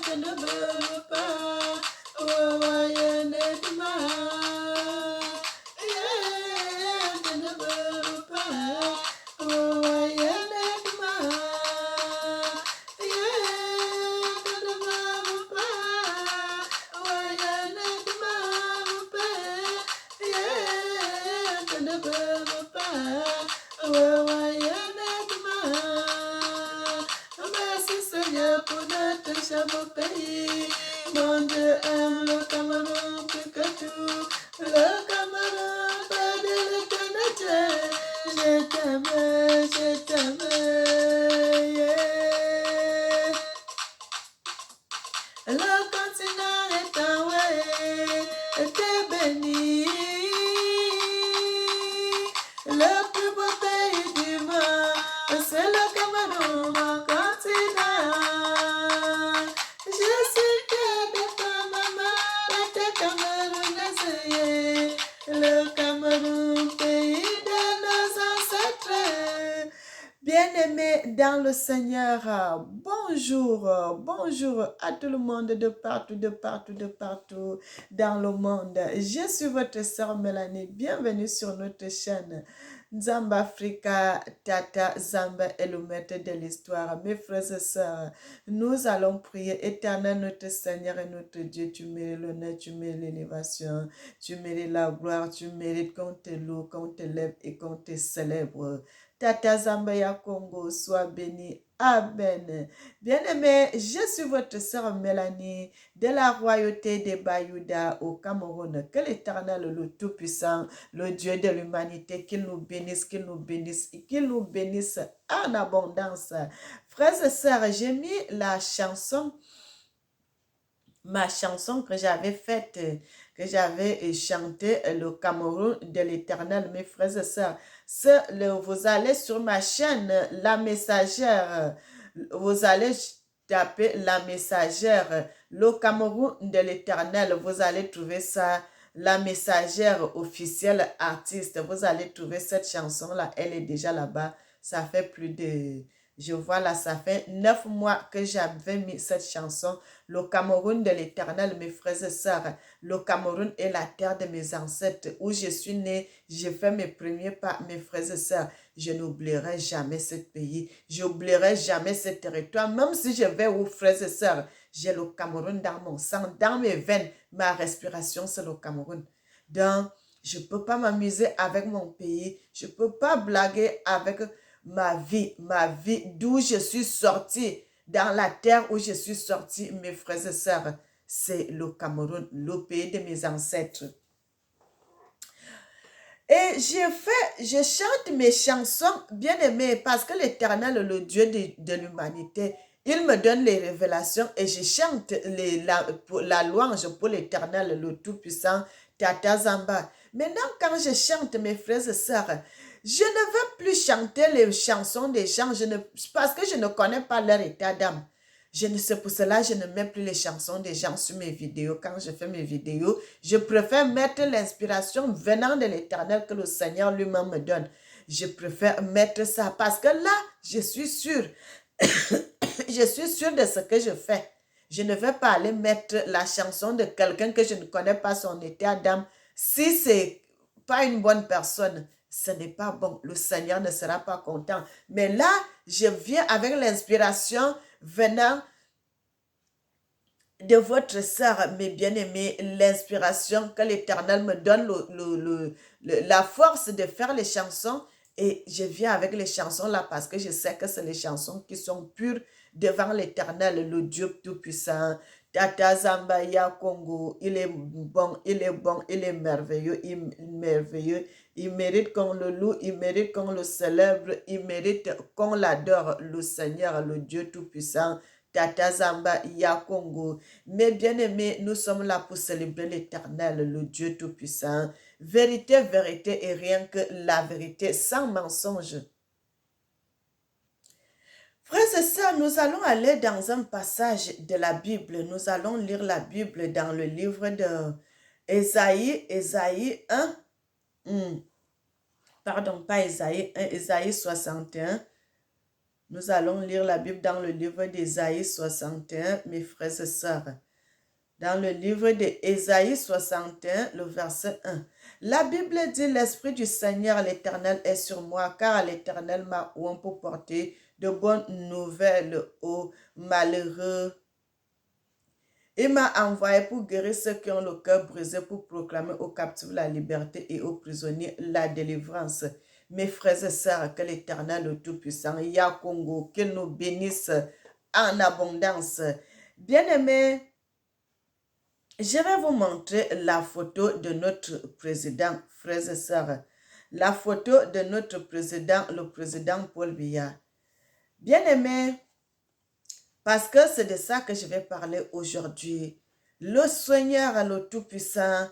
je ne veux pas. Oh, je n'aime pas. Je ne veux pas. Oh, je n'aime pas. Je ne veux pas. Oh, je n'aime pas. Je ne veux pas. Oh, je n'aime pas. Merci Seigneur pour notre cher beau pays. Mon Dieu aime le Cameroun plus que tout. Le Cameroun, Père de l'éternité. Je t'aime, je t'aime. Yeah. Le continent est envoyé, t'es béni. Le plus beau pays du monde, c'est le Cameroun, mon continent. Je suis fière de ta maman, et tes Camerounais. Le Cameroun, pays de nos ancêtres. Bien-aimés dans le Seigneur, bonjour, bonjour à tout le monde de partout, de partout, de partout dans le monde. Je suis votre sœur Mélanie, bienvenue sur notre chaîne Nzamba Africa, Tata Zamba est le maître de l'histoire. Mes frères et sœurs, nous allons prier. Éternel notre Seigneur et notre Dieu, tu mérites l'honneur, tu mérites l'élévation, tu mérites la gloire, tu mérites qu'on te loue, qu'on te lève et qu'on te célèbre. Tata Zambaya Congo, sois béni. Amen. Bien-aimé, je suis votre sœur Mélanie de la royauté des Bayouda au Cameroun. Que l'Éternel, le Tout-Puissant, le Dieu de l'humanité, qu'il nous bénisse, qu'il nous bénisse et qu'il nous bénisse en abondance. Frères et sœurs, j'ai mis la chanson, ma chanson que j'avais faite, que j'avais chantée, le Cameroun de l'Éternel, mes frères et sœurs. Vous allez sur ma chaîne, La Messagère, vous allez taper La Messagère, le Cameroun de l'Éternel, vous allez trouver ça, La Messagère officielle artiste, vous allez trouver cette chanson-là, elle est déjà là-bas, ça fait plus de, je vois là, ça fait 9 mois que j'avais mis cette chanson, le Cameroun de l'Éternel, mes frères et sœurs. Le Cameroun est la terre de mes ancêtres, où je suis né, j'ai fait mes premiers pas, mes frères et sœurs. Je n'oublierai jamais ce pays, j'oublierai jamais ce territoire, même si je vais aux frères et sœurs. J'ai le Cameroun dans mon sang, dans mes veines, ma respiration, c'est le Cameroun. Donc, je ne peux pas m'amuser avec mon pays, je ne peux pas blaguer avec ma vie, d'où je suis sortie, dans la terre où je suis sortie, mes frères et sœurs, c'est le Cameroun, le pays de mes ancêtres. Et je chante mes chansons bien aimées parce que l'Éternel, le Dieu de l'humanité, il me donne les révélations et je chante la louange pour l'Éternel, le Tout-Puissant, Tata Zamba. Maintenant, quand je chante mes frères et sœurs, je ne veux plus chanter les chansons des gens parce que je ne connais pas leur état d'âme. C'est pour cela que je ne mets plus les chansons des gens sur mes vidéos. Quand je fais mes vidéos, je préfère mettre l'inspiration venant de l'Éternel que le Seigneur lui-même me donne. Je préfère mettre ça parce que là, je suis sûre. Je suis sûre de ce que je fais. Je ne vais pas aller mettre la chanson de quelqu'un que je ne connais pas son état d'âme. Si c'est pas une bonne personne, ce n'est pas bon. Le Seigneur ne sera pas content. Mais là, je viens avec l'inspiration venant de votre sœur, mes bien-aimés, l'inspiration que l'Éternel me donne, la force de faire les chansons. Et je viens avec les chansons là parce que je sais que c'est les chansons qui sont pures devant l'Éternel, le Dieu Tout-Puissant. Tata Zambaya Congo, il est bon, il est bon, il est merveilleux, merveilleux. Il mérite qu'on le loue, il mérite qu'on le célèbre, il mérite qu'on l'adore, le Seigneur, le Dieu Tout-Puissant. Tata Zamba Congo. Mes bien-aimés, nous sommes là pour célébrer l'Éternel, le Dieu Tout-Puissant. Vérité, vérité et rien que la vérité, sans mensonge. Frères et sœurs, nous allons aller dans un passage de la Bible. Nous allons lire la Bible dans le livre de Ésaïe 1. Pardon, pas Ésaïe 1, Ésaïe 61. Nous allons lire la Bible dans le livre d'Ésaïe 61, mes frères et sœurs. Dans le livre d'Ésaïe 61, le verset 1. La Bible dit, l'Esprit du Seigneur l'Éternel est sur moi, car l'Éternel m'a oint pour porter de bonnes nouvelles aux malheureux. Il m'a envoyé pour guérir ceux qui ont le cœur brisé, pour proclamer aux captifs la liberté et aux prisonniers la délivrance. Mes frères et sœurs, que l'Éternel, le Tout-Puissant, Yah Congo, qu'il nous bénisse en abondance. Bien-aimés, je vais vous montrer la photo de notre président, frères et sœurs. La photo de notre président, le président Paul Biya. Bien-aimés, parce que c'est de ça que je vais parler aujourd'hui. Le Seigneur, le Tout-Puissant,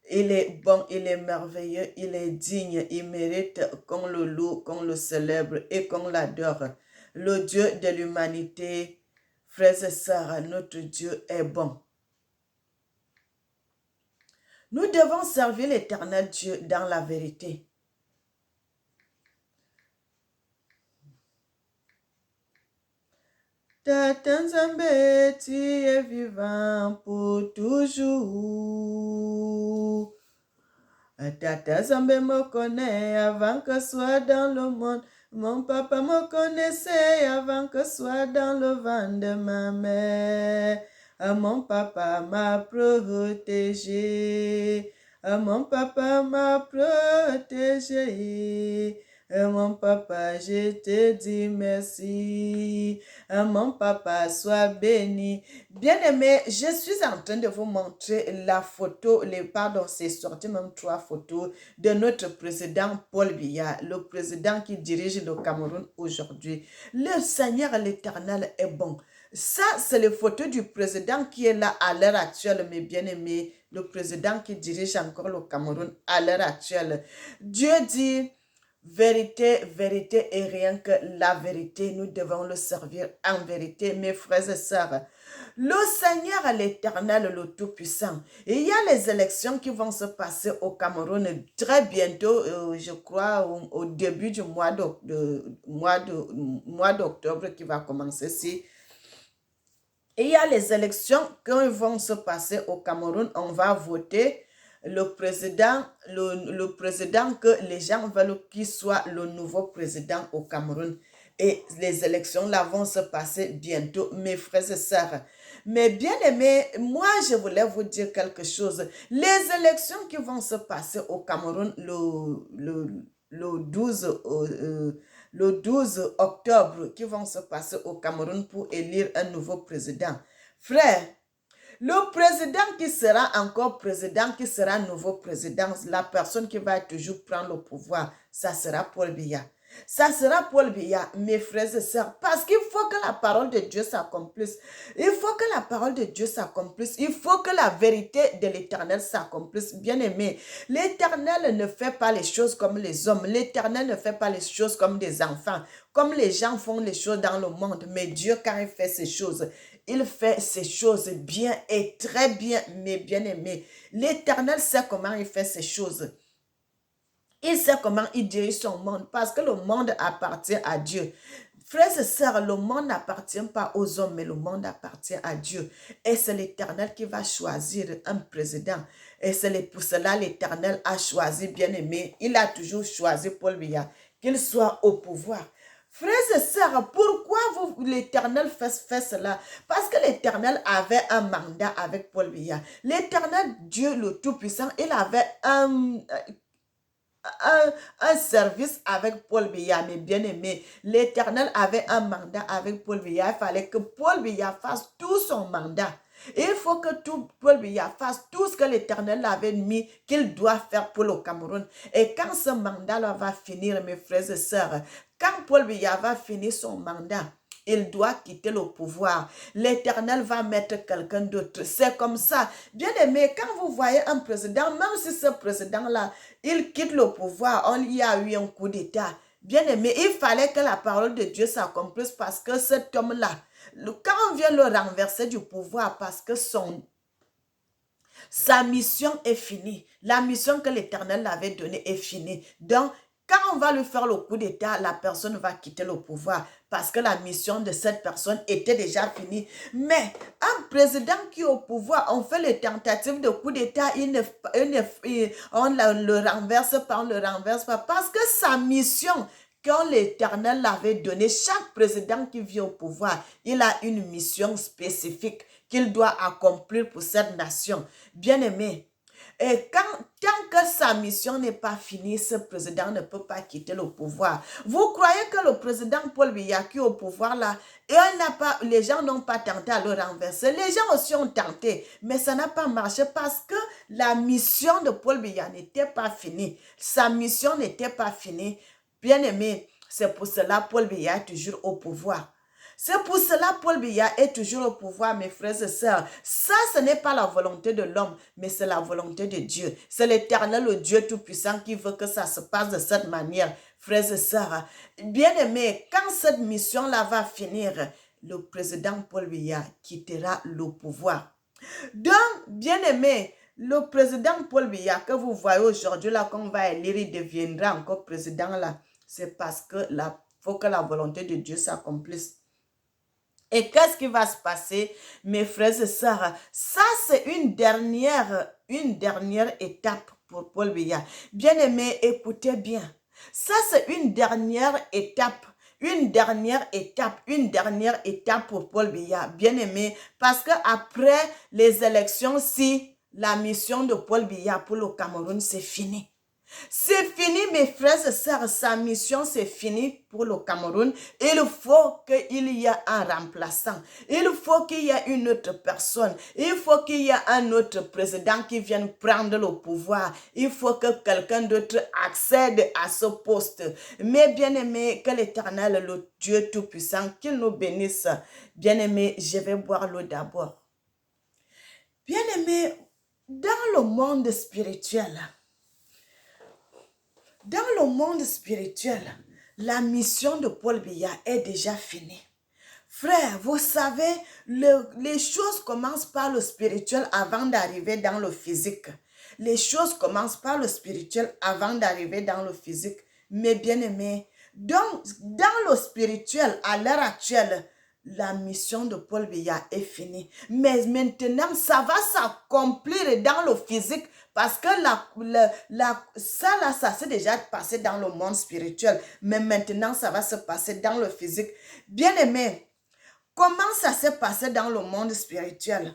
il est bon, il est merveilleux, il est digne, il mérite qu'on le loue, qu'on le célèbre et qu'on l'adore. Le Dieu de l'humanité, frères et sœurs, notre Dieu est bon. Nous devons servir l'Éternel Dieu dans la vérité. Tata Nzambe, tu es vivant pour toujours. Tata Nzambe me connaît avant que soit dans le monde. Mon papa me connaissait avant que soit dans le ventre de ma mère. Mon papa m'a protégé. Mon papa m'a protégé. Mon papa, je te dis merci. Mon papa, sois béni. Bien-aimé, je suis en train de vous montrer la photo, c'est sorti même 3 photos de notre président Paul Biya, le président qui dirige le Cameroun aujourd'hui. Le Seigneur l'Éternel est bon. Ça, c'est les photos du président qui est là à l'heure actuelle, mes bien-aimés, le président qui dirige encore le Cameroun à l'heure actuelle. Dieu dit, vérité, vérité et rien que la vérité, nous devons le servir en vérité, mes frères et sœurs. Le Seigneur l'Éternel, le Tout-Puissant. Il y a les élections qui vont se passer au Cameroun très bientôt, je crois au début du mois d'octobre qui va commencer ici. Il y a les élections qui vont se passer au Cameroun. On va voter le président que les gens veulent qu'il soit le nouveau président au Cameroun. Et les élections là vont se passer bientôt, mes frères et sœurs. Mais bien aimés, moi je voulais vous dire quelque chose. Les élections qui vont se passer au Cameroun le 12 octobre, qui vont se passer au Cameroun pour élire un nouveau président. Frère, le président qui sera encore président, qui sera nouveau président, la personne qui va toujours prendre le pouvoir, ça sera Paul Biya. Ça sera Paul Biya, mes frères et sœurs, parce qu'il faut que la parole de Dieu s'accomplisse. Il faut que la parole de Dieu s'accomplisse. Il faut que la vérité de l'Éternel s'accomplisse. Bien-aimé, l'Éternel ne fait pas les choses comme les hommes. L'Éternel ne fait pas les choses comme des enfants, comme les gens font les choses dans le monde. Mais Dieu, quand il fait ces choses, il fait ces choses bien et très bien, mes bien-aimés. L'Éternel sait comment il fait ces choses. Il sait comment il dirige son monde parce que le monde appartient à Dieu. Frères et sœurs, le monde n'appartient pas aux hommes, mais le monde appartient à Dieu. Et c'est l'Éternel qui va choisir un président. Et c'est pour cela l'Éternel a choisi, bien-aimé. Il a toujours choisi Paul Biya, qu'il soit au pouvoir. Frères et sœurs, pourquoi l'Éternel fait cela? Parce que l'Éternel avait un mandat avec Paul Biya. L'Éternel, Dieu le Tout-Puissant, il avait un service avec Paul Biya, mes bien-aimés. L'Éternel avait un mandat avec Paul Biya. Il fallait que Paul Biya fasse tout son mandat. Il faut que Paul Biya fasse tout ce que l'Éternel avait mis qu'il doit faire pour le Cameroun. Et quand ce mandat-là va finir, mes frères et sœurs, quand Paul Biya va finir son mandat, il doit quitter le pouvoir. L'Éternel va mettre quelqu'un d'autre. C'est comme ça. Bien aimé, quand vous voyez un président, même si ce président-là, il quitte le pouvoir, il y a eu un coup d'État. Bien aimé, il fallait que la parole de Dieu s'accomplisse parce que cet homme-là, quand on vient le renverser du pouvoir parce que sa mission est finie. La mission que l'Éternel avait donnée est finie. Donc, quand on va lui faire le coup d'État, la personne va quitter le pouvoir parce que la mission de cette personne était déjà finie. Mais un président qui est au pouvoir, on fait les tentatives de coup d'État, on le renverse pas, on le renverse pas parce que sa mission, quand l'Éternel l'avait donnée, chaque président qui vient au pouvoir, il a une mission spécifique qu'il doit accomplir pour cette nation. Bien-aimé, et tant que sa mission n'est pas finie, ce président ne peut pas quitter le pouvoir. Vous croyez que le président Paul Biya qui est au pouvoir là, les gens n'ont pas tenté à le renverser. Les gens aussi ont tenté, mais ça n'a pas marché parce que la mission de Paul Biya n'était pas finie. Sa mission n'était pas finie. Bien aimé, c'est pour cela Paul Biya est toujours au pouvoir. C'est pour cela Paul Biya est toujours au pouvoir, mes frères et sœurs. Ça, ce n'est pas la volonté de l'homme, mais c'est la volonté de Dieu. C'est l'Éternel, le Dieu Tout-Puissant qui veut que ça se passe de cette manière. Frères et sœurs, bien-aimés, quand cette mission-là va finir, le président Paul Biya quittera le pouvoir. Donc, bien-aimés, le président Paul Biya que vous voyez aujourd'hui là, qu'on va élire, il deviendra encore président là. C'est parce que faut que la volonté de Dieu s'accomplisse. Et qu'est-ce qui va se passer, mes frères et sœurs? Ça, c'est une dernière étape pour Paul Biya. Bien-aimés, écoutez bien. Ça, c'est une dernière étape. Une dernière étape pour Paul Biya. Bien-aimé, parce que après les élections, si la mission de Paul Biya pour le Cameroun, c'est fini. C'est fini, mes frères et sœurs, sa mission, c'est fini pour le Cameroun. Il faut qu'il y ait un remplaçant. Il faut qu'il y ait une autre personne. Il faut qu'il y ait un autre président qui vienne prendre le pouvoir. Il faut que quelqu'un d'autre accède à ce poste. Mais bien aimé, que l'Éternel, le Dieu Tout-Puissant, qu'il nous bénisse. Bien aimé, je vais boire l'eau d'abord. Bien aimé, dans le monde spirituel, la mission de Paul Biya est déjà finie. Frère, vous savez, les choses commencent par le spirituel avant d'arriver dans le physique. Les choses commencent par le spirituel avant d'arriver dans le physique. Mais bien aimé, donc, dans le spirituel, à l'heure actuelle, la mission de Paul Biya est finie. Mais maintenant, ça va s'accomplir dans le physique parce que ça s'est déjà passé dans le monde spirituel. Mais maintenant, ça va se passer dans le physique. Bien aimé, comment ça s'est passé dans le monde spirituel?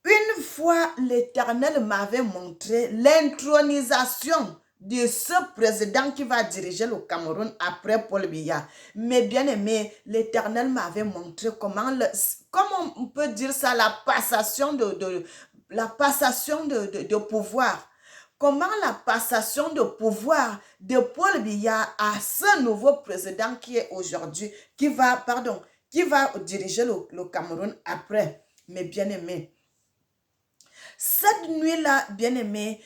Une fois, l'Éternel m'avait montré l'intronisation de ce président qui va diriger le Cameroun après Paul Biya. Mais bien aimé, l'Éternel m'avait montré comment on peut dire ça, la passation de pouvoir. Comment la passation de pouvoir de Paul Biya à ce nouveau président qui est aujourd'hui, qui va diriger le Cameroun après. Mais bien aimé, cette nuit-là, bien aimé,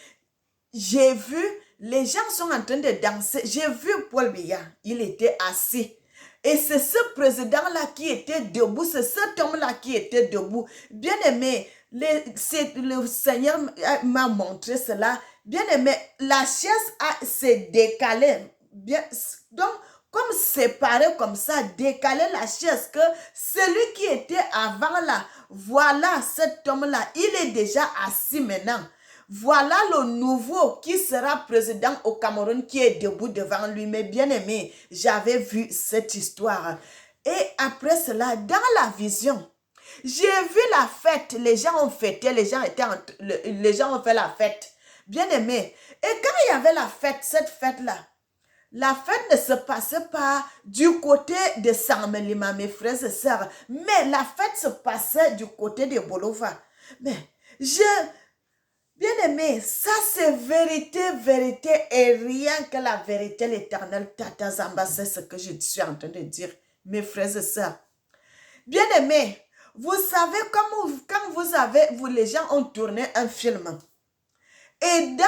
j'ai vu, les gens sont en train de danser. J'ai vu Paul Biya, il était assis. Et c'est ce président-là qui était debout, c'est cet homme-là qui était debout. Bien aimé, le Seigneur m'a montré cela. Bien aimé, la chaise s'est décalée. Donc, comme séparé comme ça, décaler la chaise, que celui qui était avant là, voilà cet homme-là, il est déjà assis maintenant. Voilà le nouveau qui sera président au Cameroun qui est debout devant lui. Mais bien aimé, j'avais vu cette histoire. Et après cela, dans la vision, j'ai vu la fête. Les gens ont fêté, les gens ont fait la fête. Bien aimé. Et quand il y avait la fête, cette fête-là, la fête ne se passait pas du côté de Samelima, mes frères et sœurs, mais la fête se passait du côté de Bolova. Mais bien aimé, ça c'est vérité, et rien que la vérité, l'Éternel Tata Zamba, c'est ce que je suis en train de dire, mes frères et sœurs. Bien aimé, vous savez quand les gens ont tourné un film, et dans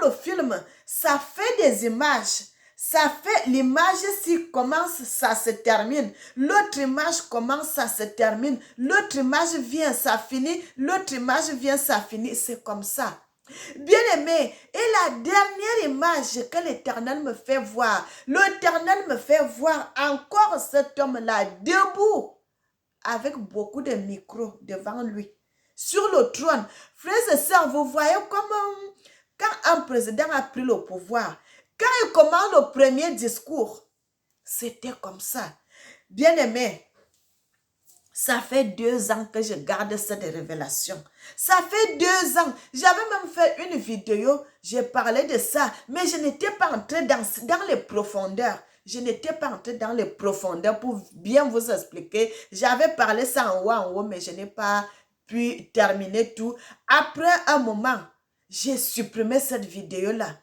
le film, ça fait des images. Ça fait l'image s'il commence, ça se termine. L'autre image commence, ça se termine. L'autre image vient, ça finit. L'autre image vient, ça finit. C'est comme ça. Bien aimé, et la dernière image que l'Éternel me fait voir, l'Éternel me fait voir encore cet homme-là debout avec beaucoup de micros devant lui, sur le trône. Frères et sœurs, vous voyez comment quand un président a pris le pouvoir, quand il commence le premier discours, c'était comme ça. Bien-aimé, ça fait 2 ans que je garde cette révélation. Ça fait 2 ans. J'avais même fait une vidéo, j'ai parlé de ça, mais je n'étais pas entrée dans les profondeurs. Je n'étais pas entrée dans les profondeurs pour bien vous expliquer. J'avais parlé ça en haut, mais je n'ai pas pu terminer tout. Après un moment, j'ai supprimé cette vidéo-là.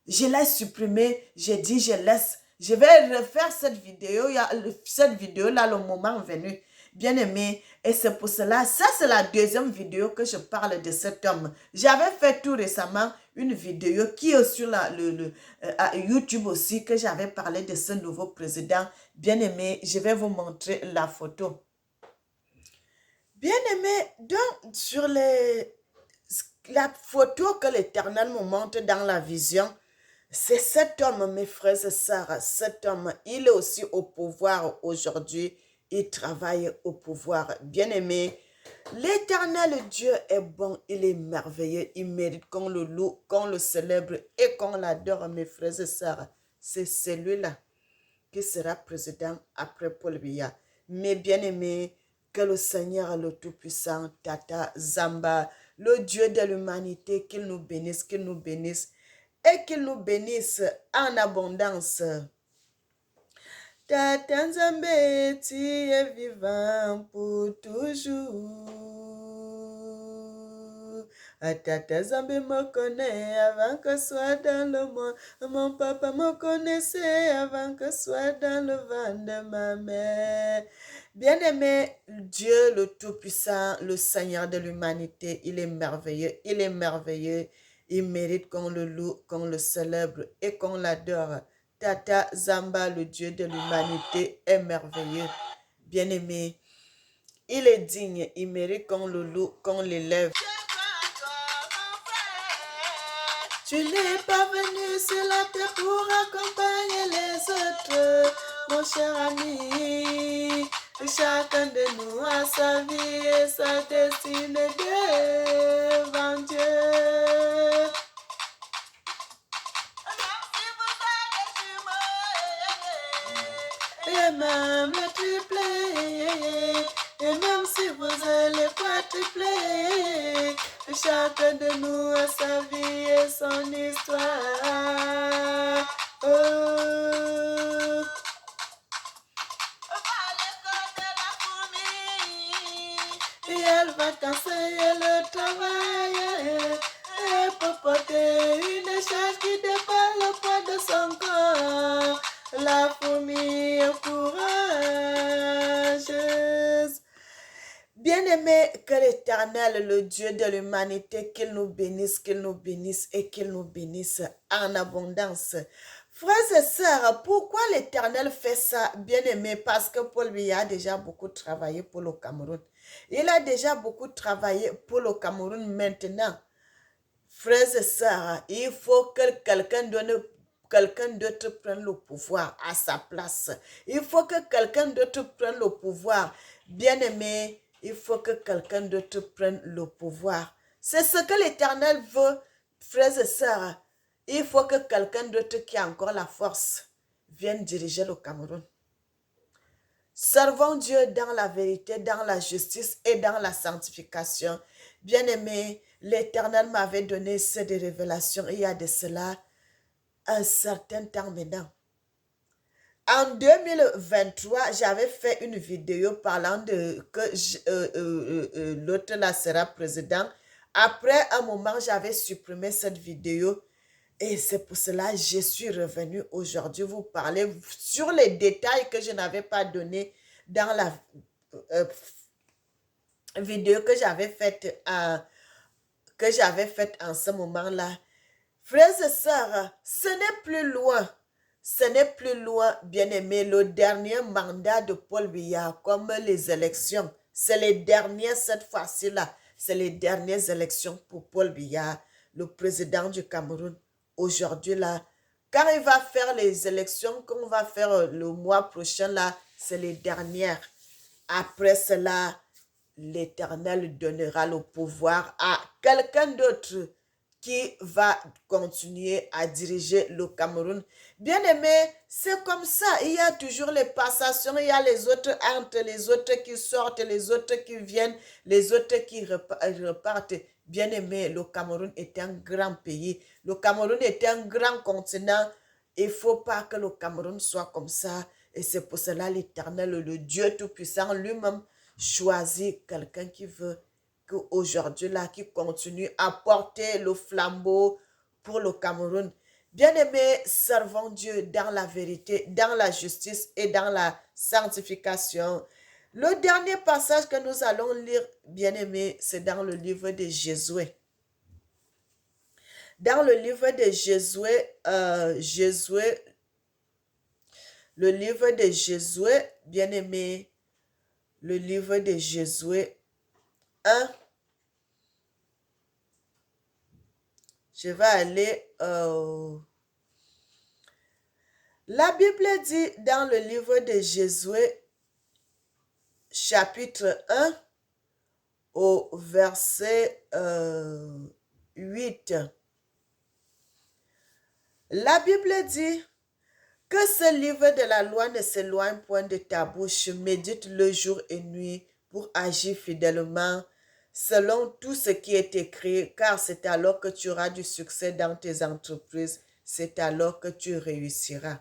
Je l'ai supprimée, j'ai dit je laisse. Je vais refaire cette vidéo-là le moment venu. Bien aimé, et c'est pour cela, ça c'est la deuxième vidéo que je parle de cet homme. J'avais fait tout récemment une vidéo qui est sur YouTube aussi, que j'avais parlé de ce nouveau président. Bien aimé, je vais vous montrer la photo. Bien aimé, donc sur la photo que l'Éternel me montre dans la vision, c'est cet homme, mes frères et sœurs, cet homme, il est aussi au pouvoir aujourd'hui. Il travaille au pouvoir. Bien-aimé, l'Éternel Dieu est bon, il est merveilleux. Il mérite qu'on le loue, qu'on le célèbre et qu'on l'adore, mes frères et sœurs. C'est celui-là qui sera président après Paul Biya. Mais bien-aimé, que le Seigneur, le Tout-Puissant, Tata Zamba, le Dieu de l'humanité, qu'il nous bénisse et qu'il nous bénisse en abondance. Tata Nzambe, tu es vivant pour toujours. Tata Nzambe me connaît avant que soit dans le monde. Mon papa me connaissait avant que soit dans le ventre de ma mère. Bien-aimé, Dieu le Tout-Puissant, le Seigneur de l'humanité, il est merveilleux, il est merveilleux. Il mérite qu'on le loue, qu'on le célèbre et qu'on l'adore. Tata Zamba, le Dieu de l'humanité, est merveilleux. Bien-aimé, il est digne, il mérite qu'on le loue, qu'on l'élève. Tu n'es pas venu sur la terre pour accompagner les autres, mon cher ami. Chacun de nous a sa vie et sa destinée devant Dieu. Et même le triplé, et même si vous allez quadrupler, chacun de nous a sa vie et son histoire. Oh. Et elle va t'enseigner le travail et pour porter une charge qui dépasse le poids de son corps. La fourmi est courageuse. Bien-aimé, que l'Éternel, le Dieu de l'humanité, qu'il nous bénisse et qu'il nous bénisse en abondance. Frères et sœurs, pourquoi l'Éternel fait ça, bien-aimé? Parce que Paul Biya a déjà beaucoup travaillé pour le Cameroun. Il a déjà beaucoup travaillé pour le Cameroun maintenant. Frères et sœurs, il faut que quelqu'un d'autre prenne le pouvoir à sa place. Il faut que quelqu'un d'autre prenne le pouvoir. Bien-aimé, il faut que quelqu'un d'autre prenne le pouvoir. C'est ce que l'Éternel veut, frères et sœurs. Il faut que quelqu'un d'autre qui a encore la force vienne diriger le Cameroun. Servons Dieu dans la vérité, dans la justice et dans la sanctification. Bien-aimé, l'Éternel m'avait donné cette révélation il y a de cela un certain temps maintenant. En 2023, j'avais fait une vidéo parlant de que l'autre là sera président. Après un moment, j'avais supprimé cette vidéo et c'est pour cela que je suis revenue aujourd'hui vous parler sur les détails que je n'avais pas donnés dans la vidéo que j'avais faite en ce moment-là. Frères et sœurs, ce n'est plus loin. Ce n'est plus loin, bien-aimé, le dernier mandat de Paul Biya, comme les élections. C'est les dernières cette fois-ci-là. C'est les dernières élections pour Paul Biya, le président du Cameroun. aujourd'hui là, quand il va faire les élections, qu'on va faire le mois prochain là, c'est les dernières. Après cela, l'Éternel donnera le pouvoir à quelqu'un d'autre qui va continuer à diriger le Cameroun. Bien aimé, c'est comme ça. Il y a toujours les passations, il y a les autres entre, les autres qui sortent, les autres qui viennent, les autres qui repartent. Bien aimé, le Cameroun est un grand pays. Le Cameroun est un grand continent. Il ne faut pas que le Cameroun soit comme ça. Et c'est pour cela l'Éternel, le Dieu Tout-Puissant lui-même, choisit quelqu'un qui veut qu'aujourd'hui là, qui continue à porter le flambeau pour le Cameroun. Bien-aimés, servons Dieu dans la vérité, dans la justice et dans la sanctification. Le dernier passage que nous allons lire, bien-aimés, c'est dans le livre de Josué. Dans le livre de Josué, le livre de Josué, bien-aimé, le livre de Josué 1. Je vais aller... La Bible dit dans le livre de Josué, chapitre 1, au verset 8. La Bible dit que ce livre de la loi ne s'éloigne point de ta bouche, médite le jour et nuit pour agir fidèlement selon tout ce qui est écrit, car c'est alors que tu auras du succès dans tes entreprises, c'est alors que tu réussiras.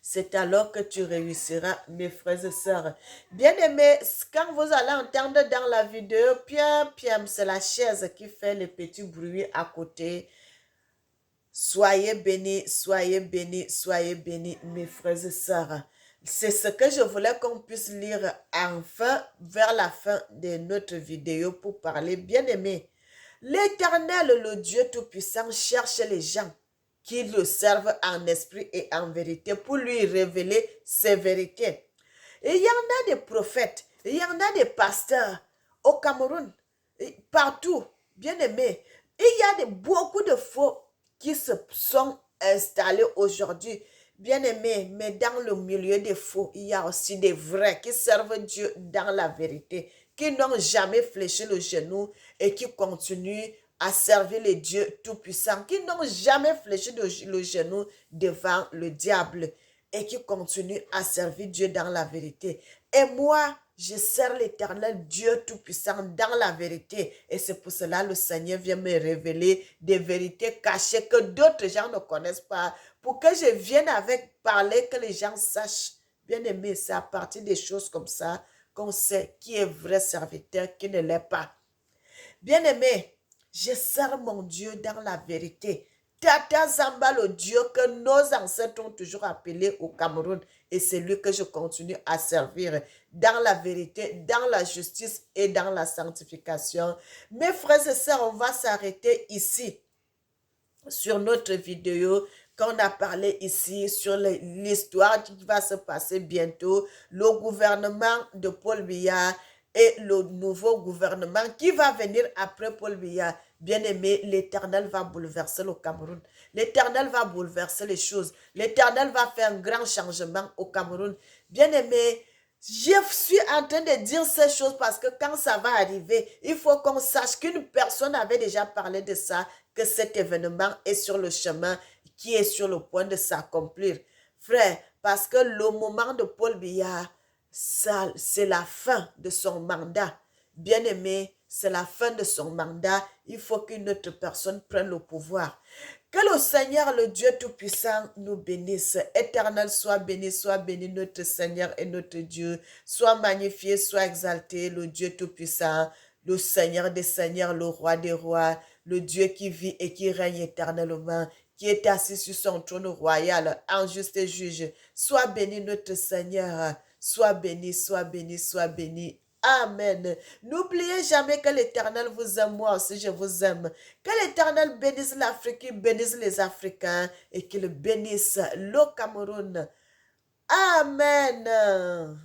C'est alors que tu réussiras, mes frères et sœurs. Bien-aimés, quand vous allez entendre dans la vidéo, piam, piam, c'est la chaise qui fait les petits bruits à côté. Soyez bénis, soyez bénis, soyez bénis, mes frères et sœurs. C'est ce que je voulais qu'on puisse lire enfin vers la fin de notre vidéo pour parler. Bien-aimés, l'Éternel, le Dieu Tout-Puissant, cherche les gens qui le servent en esprit et en vérité pour lui révéler ses vérités. Et il y en a des prophètes, il y en a des pasteurs au Cameroun, partout, bien aimés. Il y a beaucoup de faux qui se sont installés aujourd'hui, bien aimés, mais dans le milieu des faux, il y a aussi des vrais qui servent Dieu dans la vérité, qui n'ont jamais fléchi le genou et qui continuent à servir les dieux tout-puissants, qui n'ont jamais fléchi le genou devant le diable et qui continuent à servir Dieu dans la vérité. Et moi, je sers l'Éternel Dieu Tout-Puissant dans la vérité. Et c'est pour cela que le Seigneur vient me révéler des vérités cachées que d'autres gens ne connaissent pas. Pour que je vienne avec parler, que les gens sachent. Bien aimé, c'est à partir des choses comme ça qu'on sait qui est vrai serviteur, qui ne l'est pas. Bien aimé, je sers mon Dieu dans la vérité. Tata Zamba, le Dieu que nos ancêtres ont toujours appelé au Cameroun. Et c'est lui que je continue à servir dans la vérité, dans la justice et dans la sanctification. Mes frères et sœurs, on va s'arrêter ici sur notre vidéo qu'on a parlé ici sur l'histoire qui va se passer bientôt, le gouvernement de Paul Biya et le nouveau gouvernement qui va venir après Paul Biya. Bien-aimé, l'Éternel va bouleverser le Cameroun. L'Éternel va bouleverser les choses. L'Éternel va faire un grand changement au Cameroun. Bien-aimé, je suis en train de dire ces choses parce que quand ça va arriver, il faut qu'on sache qu'une personne avait déjà parlé de ça, que cet événement est sur le chemin, qui est sur le point de s'accomplir. Frère, parce que le moment de Paul Biya, c'est la fin de son mandat. Bien-aimé, c'est la fin de son mandat. Il faut qu'une autre personne prenne le pouvoir. Que le Seigneur, le Dieu Tout-Puissant, nous bénisse. Éternel, soit béni notre Seigneur et notre Dieu. Soit magnifié, soit exalté, le Dieu Tout-Puissant, le Seigneur des Seigneurs, le Roi des Rois, le Dieu qui vit et qui règne éternellement, qui est assis sur son trône royal, en juste juge. Soit béni notre Seigneur, soit béni, soit béni, soit béni. Amen. N'oubliez jamais que l'Éternel vous aime, moi aussi je vous aime. Que l'Éternel bénisse l'Afrique, qu'il bénisse les Africains et qu'il bénisse le Cameroun. Amen.